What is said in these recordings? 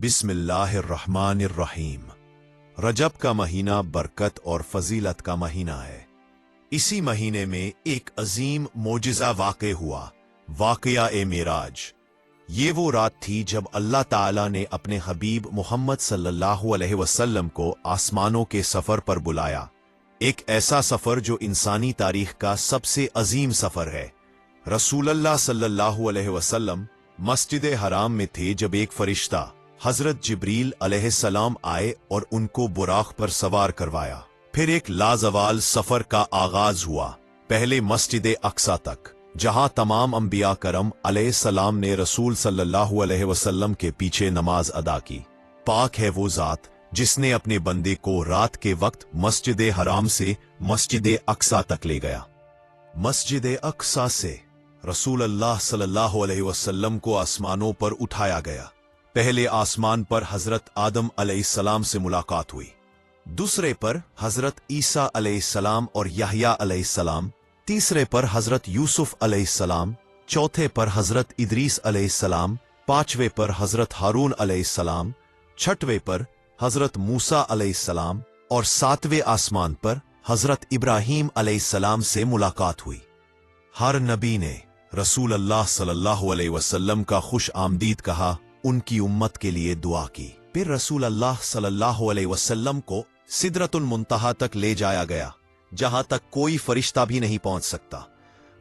बिस्मिल्लाहिर्रहमानिर्रहीम। रजब का महीना बरकत और फजीलत का महीना है। इसी महीने में एक अजीम मोजिज़ा वाक़े हुआ, वाक़या मेराज। ये वो रात थी जब अल्लाह ताला ने अपने हबीब मोहम्मद सल्लल्लाहु अलैहि वसल्लम को आसमानों के सफ़र पर बुलाया। एक ऐसा सफ़र जो इंसानी तारीख का सबसे अजीम सफ़र है। रसूलुल्लाह सल्लल्लाहु अलैहि वसल्लम मस्जिद हराम में थे जब एक फरिश्ता हजरत जिब्रील अलैहिस्सलाम आए और उनको बुराक पर सवार करवाया। फिर एक लाजवाल सफर का आगाज हुआ। पहले मस्जिद अक्सा तक, जहां तमाम अंबिया करम अलैहिस्सलाम ने रसूल सल्लल्लाहु अलैहि वसल्लम के पीछे नमाज अदा की। पाक है वो जात जिसने अपने बंदे को रात के वक्त मस्जिद हराम से मस्जिद अक्सा तक ले गया। मस्जिद अक्सा से रसूलुल्लाह सल्लल्लाहु अलैहि वसल्लम को आसमानों पर उठाया गया। पहले आसमान पर हजरत आदम अलैहिस्सलाम से मुलाकात हुई, दूसरे पर हजरत ईसा अलैहिस्सलाम और याह्या अलैहिस्सलाम, तीसरे पर हजरत यूसुफ अलैहिस्सलाम, चौथे पर हजरत इदरीस अलैहिस्सलाम, पांचवे पर हजरत हारून अलैहिस्सलाम, छठवें पर हजरत मूसा अलैहिस्सलाम और सातवें आसमान पर हजरत इब्राहीम अलैहिस्सलाम से मुलाकात हुई। हर नबी ने रसूलुल्लाह सल्लल्लाहु अलैहि वसल्लम का खुश आमदीद कहा, उनकी उम्मत के लिए दुआ की। फिर रसूलुल्लाह सल्लल्लाहु अलैहि वसल्लम को सिदरतुल मुंतहा तक ले जाया गया, जहां तक कोई फरिश्ता भी नहीं पहुंच सकता।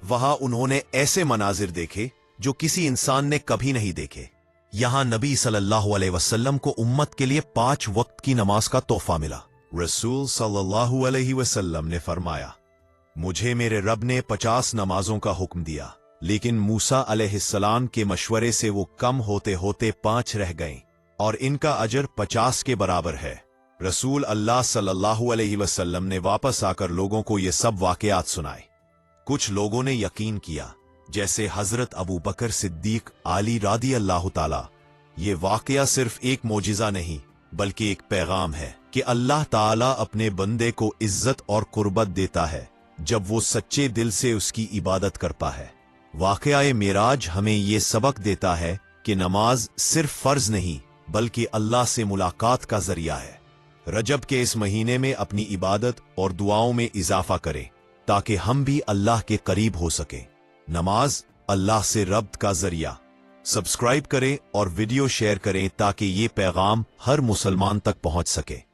वहां उन्होंने ऐसे मनाजिर देखे जो किसी इंसान ने कभी नहीं देखे। यहां नबी सल्लल्लाहु अलैहि वसल्लम को उम्मत के लिए 5 वक्त की नमाज का तोहफा मिला। रसूल सल्लल्लाहु अलैहि वसल्लम ने फरमाया, मुझे मेरे रब ने 50 नमाजों का हुक्म दिया, लेकिन मूसा अलैहिस्सलाम के मशवरे से वो कम होते होते 5 रह गए और इनका अजर 50 के बराबर है। रसूल अल्लाह सल्लल्लाहु अलैहि वसल्लम ने वापस आकर लोगों को ये सब वाकयात सुनाए। कुछ लोगों ने यकीन किया, जैसे हजरत अबू बकर सिद्दीक आली रादी अल्लाह ताला। ये वाकया सिर्फ एक मोजिज़ा नहीं बल्कि एक पैगाम है कि अल्लाह ताला अपने बंदे को इज्जत और कुर्बत देता है जब वो सच्चे दिल से उसकी इबादत करता है। वाकया मेराज हमें ये सबक देता है कि नमाज सिर्फ फर्ज नहीं बल्कि अल्लाह से मुलाकात का जरिया है। रजब के इस महीने में अपनी इबादत और दुआओं में इजाफा करें ताकि हम भी अल्लाह के करीब हो सकें। नमाज अल्लाह से रब्त का जरिया। सब्सक्राइब करें और वीडियो शेयर करें ताकि ये पैगाम हर मुसलमान तक पहुंच सके।